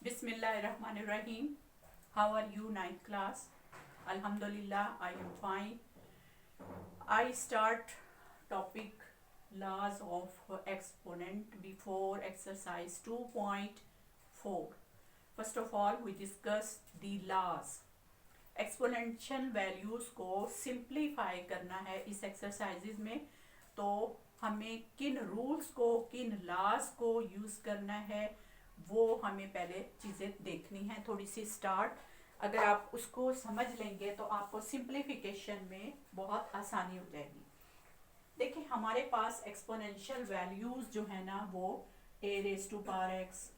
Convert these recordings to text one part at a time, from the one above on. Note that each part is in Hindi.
Bismillahirrahmanirrahim. How are you, ninth class? Alhamdulillah, I am fine. I start topic laws of exponent before exercise 2.4. First of all, we discuss the laws. Exponential values को सिंप्लीफाई करना है इस एक्सरसाइजेज में, तो हमें किन रूल्स को, किन लॉज को यूज़ करना है, वो हमें पहले चीज़ें देखनी है थोड़ी सी स्टार्ट। अगर आप उसको समझ लेंगे तो आपको सिंप्लीफिकेशन में बहुत आसानी हो जाएगी। देखिए, हमारे पास एक्सपोनेंशियल वैल्यूज़ जो है ना, वो a raise to power x,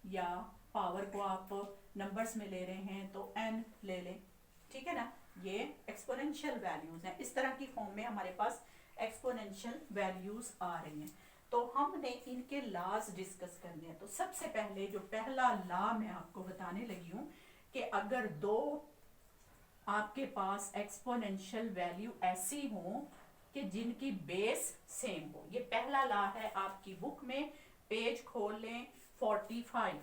या पावर को आप नंबर्स में ले रहे हैं तो n ले लें, ठीक है ना। ये एक्सपोनेंशियल वैल्यूज़ हैं, इस तरह की फॉर्म में हमारे पास एक्सपोनेंशियल वैल्यूज़ आ रही हैं। तो हमने इनके लॉज डिस्कस करने हैं। तो सबसे पहले जो पहला लॉ मैं आपको बताने लगी हूँ कि अगर दो आपके पास एक्सपोनेंशियल वैल्यू ऐसी हो कि जिनकी बेस सेम हो, ये पहला लॉ है आपकी बुक में। पेज खोल लें 45।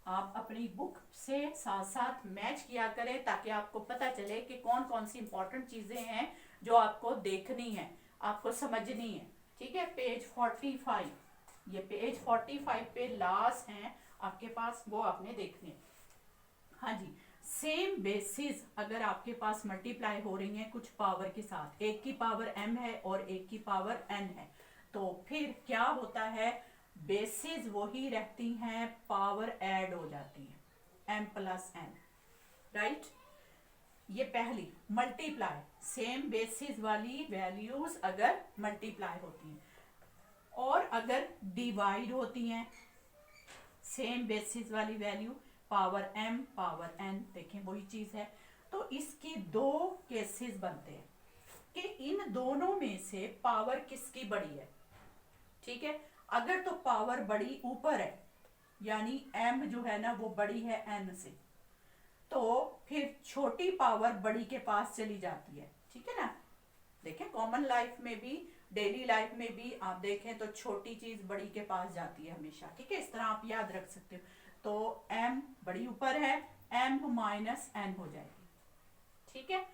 आप अपनी बुक से साथ साथ मैच किया करें ताकि आपको पता चले कि कौन कौन सी इंपॉर्टेंट चीजें हैं जो आपको देखनी है, आपको समझनी है, ठीक है। पेज 45, ये पेज 45 पे लास्ट हैं आपके पास, वो आपने देखने। हाँ जी, सेम बेसिस अगर आपके पास मल्टीप्लाई हो रही हैं कुछ पावर के साथ, एक की पावर m है और एक की पावर n है, तो फिर क्या होता है, बेसिस वही रहती हैं, पावर ऐड हो जाती है m प्लस n, राइट। ये पहली मल्टीप्लाई, सेम बेसिस वाली वैल्यूज अगर मल्टीप्लाई होती हैं, और अगर डिवाइड होती हैं सेम बेसिस वाली value, power m power n, देखें वही चीज है। तो इसके दो केसेस बनते हैं कि इन दोनों में से पावर किसकी बड़ी है, ठीक है। अगर तो पावर बड़ी ऊपर है, यानी m जो है ना वो बड़ी है n से, तो फिर छोटी पावर बड़ी के पास चली जाती है, ठीक है ना। देखें, कॉमन लाइफ में भी, डेली लाइफ में भी आप देखें तो छोटी चीज बड़ी के पास जाती है हमेशा, ठीक है। इस तरह आप याद रख सकते हो। तो m बड़ी ऊपर है, m माइनस n हो जाएगी, ठीक है।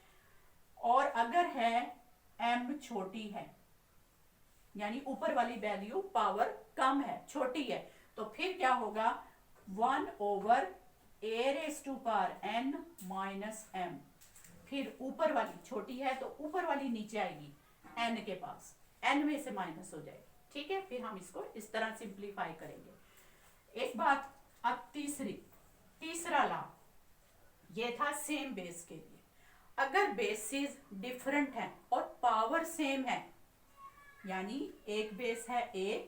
और अगर है m छोटी है, यानी ऊपर वाली वैल्यू पावर कम है, छोटी है, तो फिर क्या होगा, 1 over a raise to power n minus m। फिर ऊपर वाली छोटी है तो ऊपर वाली नीचे आएगी n के पास, n में से माइनस हो जाएगी, ठीक है। फिर हम इसको इस तरह सिंप्लीफाई करेंगे। एक बात, अब तीसरा लॉ, ये था सेम बेस के लिए। अगर बेसिस डिफरेंट है और पावर सेम है, यानी एक बेस है a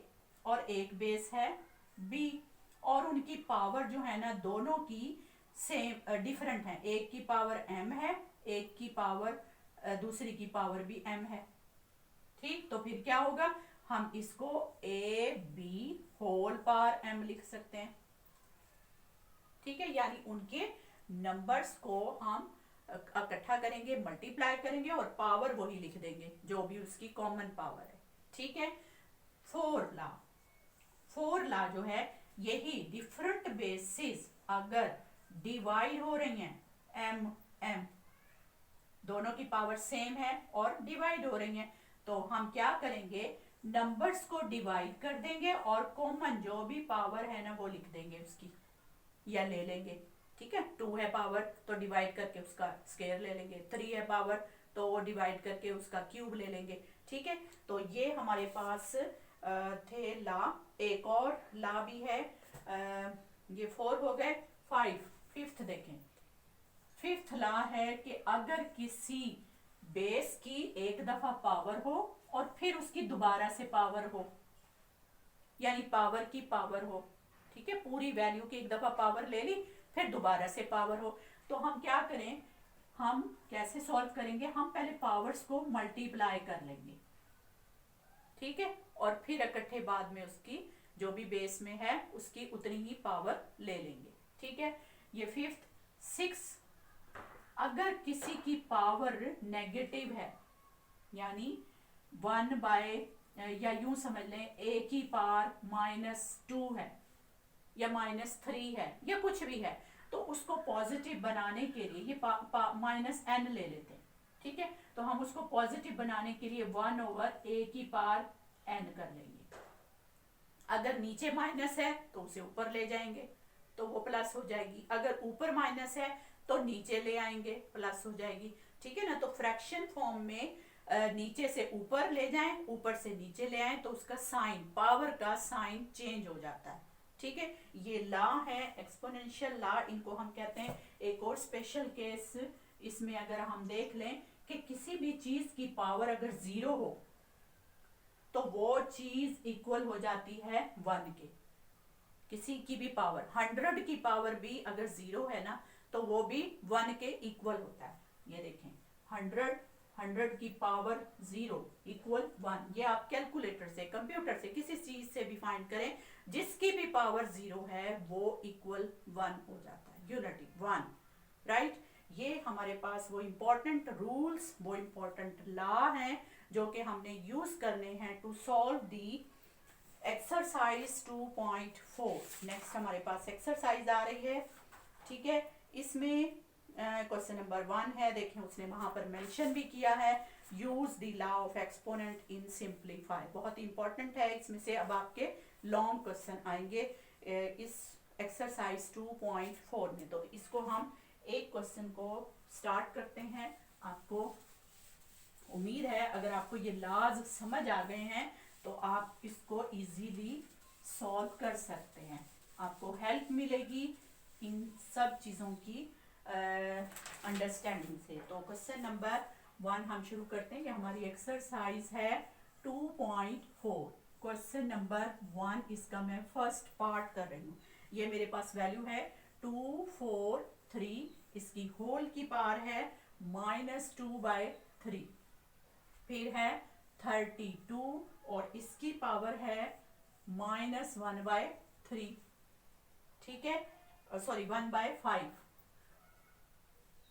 और एक बेस है b, और उनकी पावर जो है ना दोनों की सेम डिफरेंट है, एक की पावर m है, एक की पावर दूसरी की पावर भी m है, ठीक। तो फिर क्या होगा, हम इसको a b whole power m लिख सकते हैं, ठीक है। यानी उनके नंबर्स को हम इकट्ठा करेंगे, मल्टीप्लाई करेंगे और पावर वही लिख देंगे जो भी उसकी कॉमन पावर है, ठीक है। फोर लॉ जो है, यही डिफरेंट बेसिस अगर डिवाइड हो रही हैं m m, दोनों की पावर सेम है और डिवाइड हो रही हैं, तो हम क्या करेंगे, नंबर्स को डिवाइड कर देंगे और कॉमन जो भी पावर है ना वो लिख देंगे उसकी, या ले लेंगे, ठीक है। 2 है पावर तो डिवाइड करके उसका स्क्वायर ले लेंगे, 3 है पावर तो वो डिवाइड करके उसका क्यूब ले लेंगे, ठीक है। तो ये हमारे पास थे लॉ। एक और लॉ भी है, ये 4 हो गए, 5th देखें। 5th लॉ है कि अगर किसी बेस की एक दफा पावर हो और फिर उसकी दोबारा से पावर हो, यानी पावर की पावर हो, ठीक है, पूरी वैल्यू की एक दफा पावर ले ली फिर दोबारा से पावर हो, तो हम क्या करें, हम कैसे सॉल्व करेंगे, हम पहले पावर्स को मल्टीप्लाई कर लेंगे, ठीक है, और फिर इकट्ठे बाद में उसकी जो भी बेस में है उसकी उतनी ही पावर ले लेंगे, ठीक है। ये 5th। 6, अगर किसी की पावर नेगेटिव है, यानी 1 बाय, या यूं समझ लें a की पावर -2 है, या -3 है या कुछ भी है, तो उसको पॉजिटिव बनाने के लिए ये -n ले लेते हैं, ठीक है। तो हम उसको पॉजिटिव बनाने के लिए 1/a⁴n कर लेंगे। अगर नीचे माइनस है तो उसे ऊपर ले जाएंगे तो वो प्लस हो जाएगी, अगर ऊपर माइनस है तो नीचे ले आएंगे प्लस हो जाएगी, ठीक है ना। तो फ्रैक्शन फॉर्म में नीचे से ऊपर ले जाएं, ऊपर से नीचे ले आएं, तो उसका साइन, पावर का साइन चेंज हो जाता है, ठीक है। ये लॉ है एक्सपोनेंशियल लॉ, इनको हम कहते हैं। एक और स्पेशल केस इसमें अगर हम देख लें कि किसी भी चीज की पावर अगर 0 हो तो वो चीज इक्वल हो जाती है 1 के। किसी की भी पावर, 100 की पावर भी अगर 0 है ना तो वो भी 1 के इक्वल होता है। ये देखें, 100 की पावर 0 इक्वल 1। ये आप कैलकुलेटर से, कंप्यूटर से, किसी चीज से भी फाइंड करें, जिसकी भी पावर 0 है वो इक्वल 1 हो जाता है, यूनिटी 1, राइट। ये हमारे पास वो इम्पोर्टेंट रूल्स, वो इम्पोर्टेंट लॉ हैं जो कि हमने यूज करने हैं to solve the exercise 2.4। Next हमारे पास एक्सरसाइज आ रही है, ठीक है। इसमें क्वेश्चन नंबर 1 है, देखें उसने वहां पर मेंशन भी किया है, use the law of exponent in simplify. बहुत इंपॉर्टेंट है, इसमें से अब आपके लॉन्ग क्वेश्चन आएंगे इस एक्सरसाइज 2.4 में। तो इसको हम एक क्वेश्चन को स्टार्ट करते हैं। आपको उम्मीद है अगर आपको ये लॉज समझ आ गए हैं तो आप इसको इजीली सॉल्व कर सकते हैं, आपको हेल्प मिलेगी इन सब चीज़ों की अंडरस्टैंडिंग से। तो क्वेश्चन नंबर 1 हम शुरू करते हैं। ये हमारी एक्सरसाइज है 2.4। क्वेश्चन नंबर 1 इसका मैं फर्स्ट पार्ट कर रही हूँ। ये मेरे पास वैल्यू है 2, 4, 3, इसकी होल की पावर है -2/3, फिर है 32 और इसकी पावर है -1/3, ठीक है, सॉरी 1/5,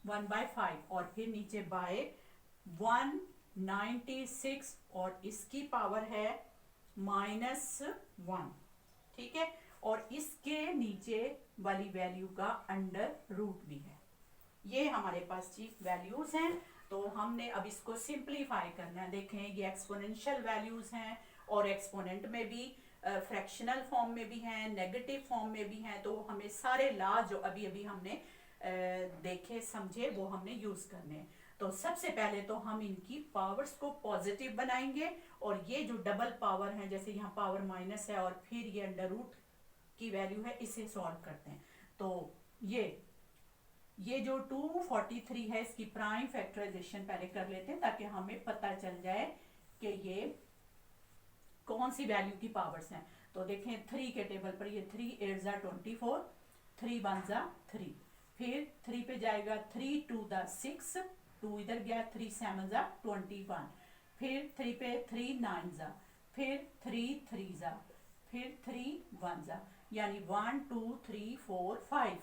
1/5 और फिर नीचे बाय 196 और इसकी पावर है -1, ठीक है। और इसके नीचे वाली वैल्यू का अंडर रूट भी है। ये हमारे पास चीफ वैल्यूज हैं। तो हमने अब इसको सिंप्लीफाई करना है। देखें ये एक्सपोनेंशियल वैल्यूज हैं और एक्सपोनेंट में भी, फ्रैक्शनल फॉर्म में भी हैं, नेगेटिव फॉर्म में भी हैं। तो हमें सारे लॉ जो अभी अभी हमने देखे समझे वो हमने यूज करने हैं। तो सबसे पहले तो हम इनकी पावर्स को पॉजिटिव बनाएंगे और ये जो डबल पावर है, जैसे यहाँ पावर माइनस है और फिर ये अंडर रूट की वैल्यू है, इसे सॉल्व करते हैं। तो ये जो 243 है इसकी प्राइम फैक्टराइजेशन पहले कर लेते हैं ताकि हमें पता चल जाए कि ये कौन सी वैल्यू की पावर्स हैं। तो देखें 3 के टेबल पर ये 3 8 जा 24, 3 1 जा 3, फिर 3 पे जाएगा 3 2 जा 6, 2 इधर गया, 3 7 जा 21, फिर 3 पे 3 9 जा, फिर 3 3 जा, फिर 3 1 जा, यानी 1 2 3 4 5।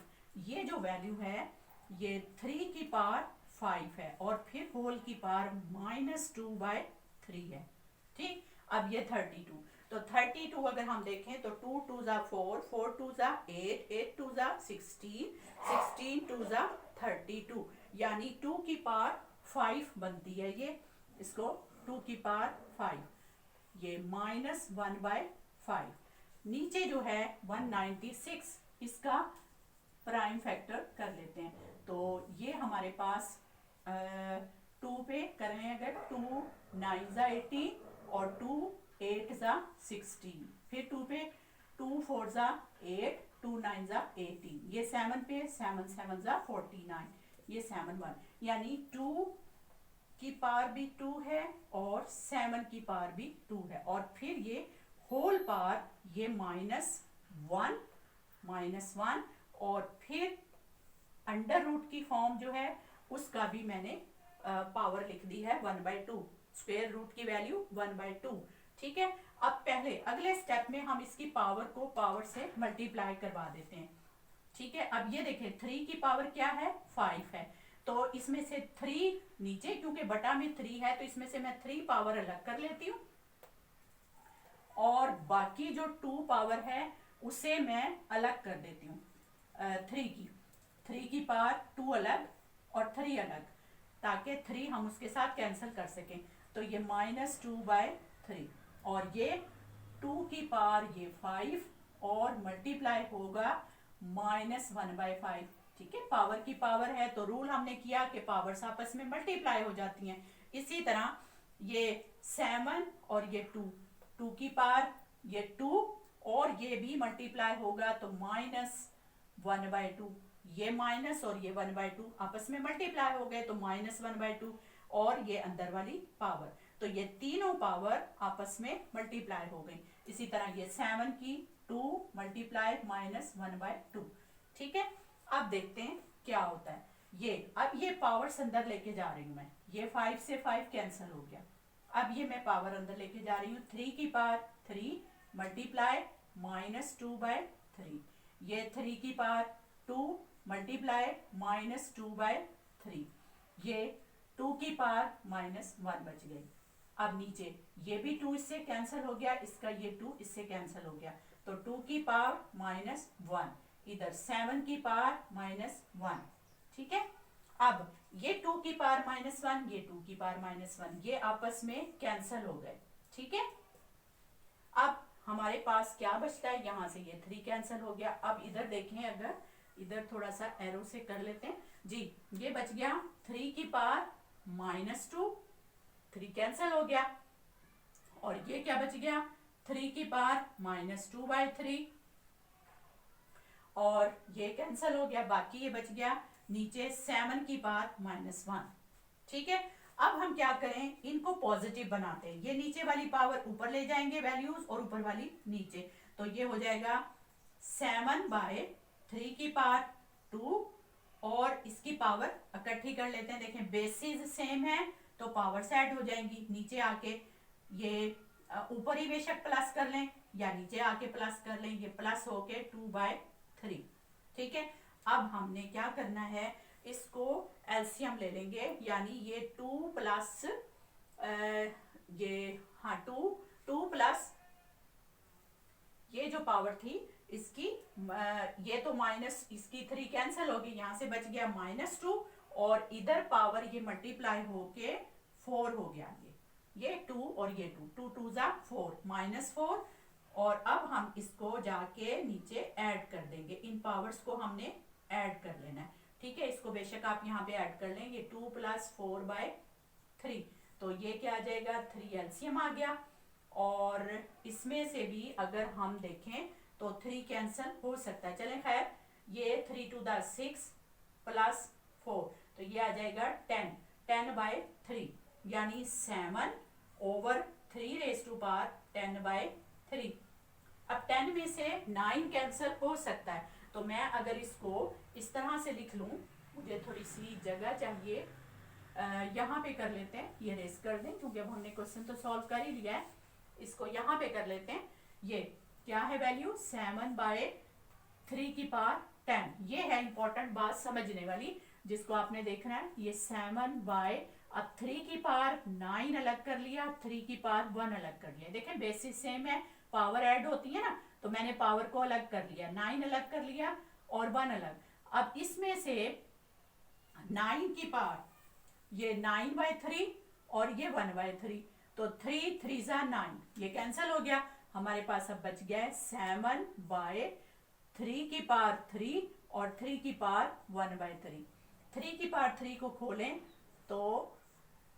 ये जो वैल्यू है ये 3 की पावर 5 है और फिर होल की पावर -2/3 है, ठीक। अब ये 32, तो 32 अगर हम देखें तो 2 2 जा 4, 4 2 जा 8, 8 2 जा 16, 16 2 जा 32, यानी 2 की पावर 5 बनती है। ये इसको 2 की पावर 5, ये -1/5। नीचे जो है 196, इसका प्राइम फैक्टर कर लेते हैं। तो ये हमारे पास 2 पे करें अगर 2 9 जा 18 और 2 8 जा 16, फिर 2 पे 2 4 जा 8, 2 9 जा 18, ये 7 पे 7 7 जा 49, ये 7 1, यानी 2 की पावर भी 2 है और 7 की पावर भी 2 है और फिर ये होल पावर ये -1 और फिर अंडर रूट की फॉर्म जो है उसका भी मैंने पावर लिख दी है 1/2, स्क्वायर रूट की वैल्यू 1/2, ठीक है। अब पहले अगले स्टेप में हम इसकी पावर को पावर से मल्टीप्लाई करवा देते हैं, ठीक है। अब ये देखें 3 की पावर क्या है 5 है, तो इसमें से 3 नीचे, क्योंकि बटा में 3 है तो इसमें से मैं 3 पावर अलग कर लेती हूँ और बाकी जो 2 पावर है उसे मैं अलग कर देती हूँ, 3 की पावर 2 अलग और 3 अलग, ताकि 3 हम उसके साथ कैंसिल कर सकें। तो ये -2/3 और ये 2 की पावर ये 5 और मल्टीप्लाई होगा -1/5। ठीक है, पावर की पावर है तो रूल हमने किया कि पावर्स आपस में मल्टीप्लाई हो जाती हैं। इसी तरह ये 7 और ये 2 की पावर ये 2 और ये भी मल्टीप्लाई होगा तो -1/2, ये माइनस और ये 1/2 आपस में मल्टीप्लाई हो गए तो -1/2 और ये अंदर वाली पावर, तो ये तीनों पावर आपस में मल्टीप्लाई हो गई। इसी तरह ये 7 की 2 मल्टीप्लाई -1/2। ठीक है, अब देखते हैं क्या होता है। ये अब ये पावर्स अंदर लेके जा रही हूँ मैं, ये 5 से 5 कैंसिल हो गया। अब ये मैं पावर अंदर लेके जा रही हूँ, 3 की पावर 3 मल्टीप्लाई -2/3, ये 3 की पावर 2 मल्टीप्लाई -2/3, ये 2 की पावर -1 बच गई। अब नीचे ये भी 2 इससे कैंसिल हो गया, इसका ये 2 इससे कैंसिल हो गया, तो 2 की पावर -1, इधर 7 की पावर -1। ठीक है, अब ये 2 की पावर -1, ये 2 की पावर -1, ये आपस में कैंसिल हो गए। ठीक है, अब हमारे पास क्या बचता है, यहाँ से ये 3 कैंसिल हो गया। अब इधर देखें, अगर इधर थोड़ा सा एरो से कर लेते हैं जी, ये बच गया 3 की पावर -2, 3 कैंसिल हो गया, और ये क्या बच गया 3 की पावर -2/3 और ये कैंसिल हो गया, बाकी ये बच गया नीचे 7 की पावर -1। ठीक है, अब हम क्या करें, इनको पॉजिटिव बनाते हैं, ये नीचे वाली पावर ऊपर ले जाएंगे वैल्यूज और ऊपर वाली नीचे, तो ये हो जाएगा 7/3 की पावर 2 और इसकी पावर इकट्ठी कर लेते हैं। देखें बेसिस सेम है तो पावर्स ऐड हो जाएंगी, नीचे आके ये ऊपर ही बेशक प्लस कर लें या नीचे आके प्लस कर लें, ये प्लस होके 2/3। ठीक है, अब हमने क्या करना है, इसको एलसीएम ले लेंगे, यानी ये 2 प्लस ये 2 प्लस ये जो पावर थी इसकी ये तो माइनस इसकी 3 कैंसिल होगी, यहाँ से बच गया -2 और इधर पावर ये मल्टीप्लाई होके 4 हो गया, ये 2 और ये 2 2 = 4 -4, और अब हम इसको जाके नीचे ऐड कर देंगे, इन पावर्स को हमने ऐड कर लेना है। ठीक है, इसको बेशक आप यहाँ पे ऐड कर लें, ये 2 + 4/3, तो ये क्या आ जाएगा 3 एलसीएम आ गया, और इसमें से भी अगर हम देखें तो 3 कैंसिल हो सकता है, चलें खैर, ये 3 × 2 = 6 + 4, तो ये आ जाएगा 10/3, यानी 7/3⁻10/3। अब 10 में से 9 कैंसिल हो सकता है, तो मैं अगर इसको इस तरह से लिख लूं, मुझे थोड़ी सी जगह चाहिए, यहाँ पे कर लेते हैं, ये रेस कर दें क्योंकि अब हमने क्वेश्चन तो सॉल्व कर ही लिया है, इसको यहाँ पे कर लेते हैं। ये क्या है वैल्यू 7/3 की पावर 10, ये है इंपॉर्टेंट बात समझने वाली जिसको आपने देखना है। ये 7/, अब 3 की पावर 9 अलग कर लिया, 3 की पावर 1 अलग कर लिया, देखें बेसिस सेम है, पावर ऐड होती है ना, तो मैंने पावर को अलग कर लिया, 9 अलग कर लिया और 1 अलग। अब इसमें से 9 की पावर ये 9/3 और ये 1/3, तो 3 3 = 9, ये कैंसिल हो गया, हमारे पास अब बच गया है 7/3 की पावर 3 और 3 की पावर 1/3। 3 की पावर 3 को खोलें तो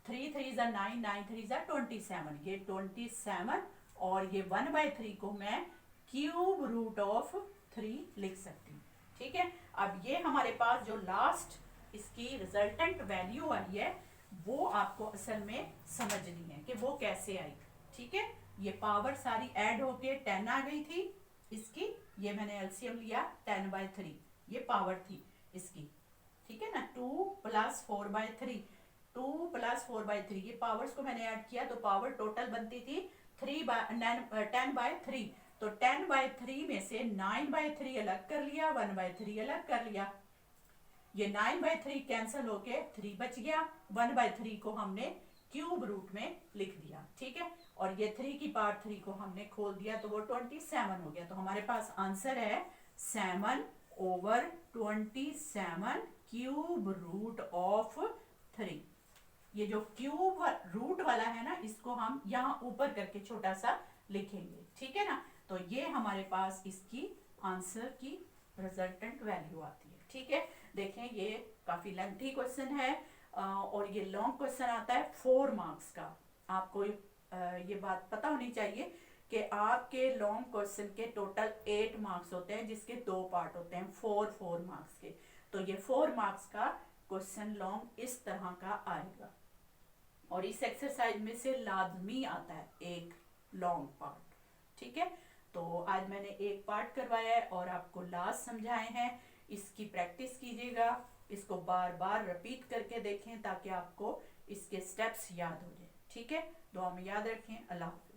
3 3 = 9, 9 3 = 27, ये 27, और ये 1/3 को मैं क्यूब रूट ऑफ 3 लिख सकती हूँ। ठीक है, अब ये हमारे पास जो लास्ट इसकी रिजल्टेंट वैल्यू आई है वो आपको असल में समझनी है कि वो कैसे आई। ठीक है, ये पावर सारी ऐड होके 10 आ गई थी इसकी, ये मैंने एलसीएम लिया 10/3, ये पावर थी इसकी। ठीक है ना, 2 + 4/3, 2 + 4/3, ये पावर्स को मैंने ऐड किया तो पावर टोटल बनती थी 10/3, तो 10/3 में से 9/3 अलग कर लिया, 1/3 अलग कर लिया, ये 9/3 कैंसिल होके 3 बच गया, 1/3 को हमने क्यूब रूट में लिख दिया। ठीक है, और ये 3 की पावर 3 को हमने खोल दिया तो वो 27 हो गया। तो हमारे पास आंसर है 7/27 क्यूब रूट ऑफ 3। ये जो क्यूब रूट वाला है ना, इसको हम यहाँ ऊपर करके छोटा सा लिखेंगे, ठीक है ना। तो ये हमारे पास इसकी आंसर की रिजल्टेंट वैल्यू आती है, ठीक है। देखें ये काफी लेंथी क्वेश्चन है और ये लॉन्ग क्वेश्चन आता है 4 मार्क्स का। आपको ये बात पता होनी चाहिए कि आपके लॉन्ग क्वेश्चन के टोटल 8 मार्क्स होते हैं, जिसके 2 पार्ट होते हैं 4 मार्क्स के। तो ये 4 मार्क्स का क्वेश्चन लॉन्ग इस तरह का आएगा और इस एक्सरसाइज में से लाजमी आता है एक लॉन्ग पार्ट, ठीक है। तो आज मैंने एक पार्ट करवाया है और आपको लास्ट समझाए हैं। इसकी प्रैक्टिस कीजिएगा, इसको बार बार रिपीट करके देखें ताकि आपको इसके स्टेप्स याद हो जाए, ठीक है। दुआ में याद रखें। अल्लाह हाफ़िज़।